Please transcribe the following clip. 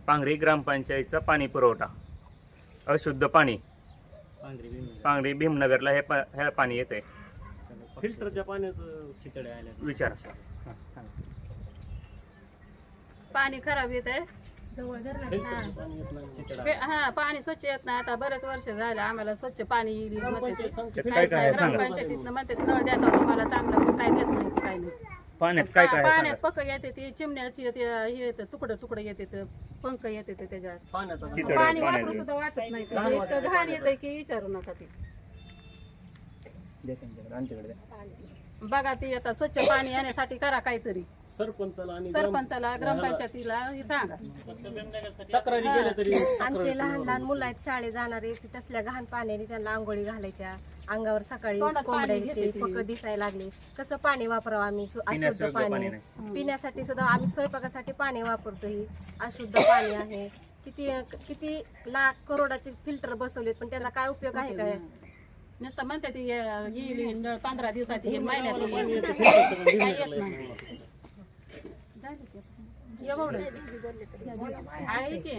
पांगरी ग्रामपंचायतचा पाणी पुरवठा अशुद्ध पाणी पांगरी भीमनगरला हे पाणी येते. फिल्टरच्या पाण्याचं चितळे आले विचार पाणी खराब येत आहे. हा पाणी स्वच्छ येत नाही. आता बरेच वर्ष झाले आम्हाला स्वच्छ पाणी येईल ग्रामपंचायतीतनं म्हणते नळ देता तुम्हाला चांगलं, काय देत नाही काय नाही. पाण्यात काय काय पाण्यात पक येते ती चिमण्याची हे येतं तुकडं तुकडं येते पंख येते त्याच्यात पाणी वापरू सुद्धा वाटत नाही. इतकं घाण येतंय की विचारू नका. ती बघा ती आता स्वच्छ पाणी येण्यासाठी करा काहीतरी. सरपंचाला ग्रामपंचायतीला सांगा. तक्रारी गेल्या तरी आमचे लहान लहान मुलं आहेत शाळेत जाणारे, तसल्या घाण पाण्याने त्यांना आंघोळी घालायच्या, अंगावर सकाळी कोंबड्याचे पक दिसायला लागले. कसं पाणी वापरावं आम्ही? अशुद्ध पाणी. पिण्यासाठी सुद्धा आम्ही स्वयंपाकासाठी पाणी वापरतो, ही अशुद्ध पाणी आहे. किती किती लाख करोडाचे फिल्टर बसवलेत, पण त्याचा काय उपयोग आहे काय? नुसतं म्हणते ती येईल 15 दिवसात येईल, महिन्यात येत नाही. एवढं आहे की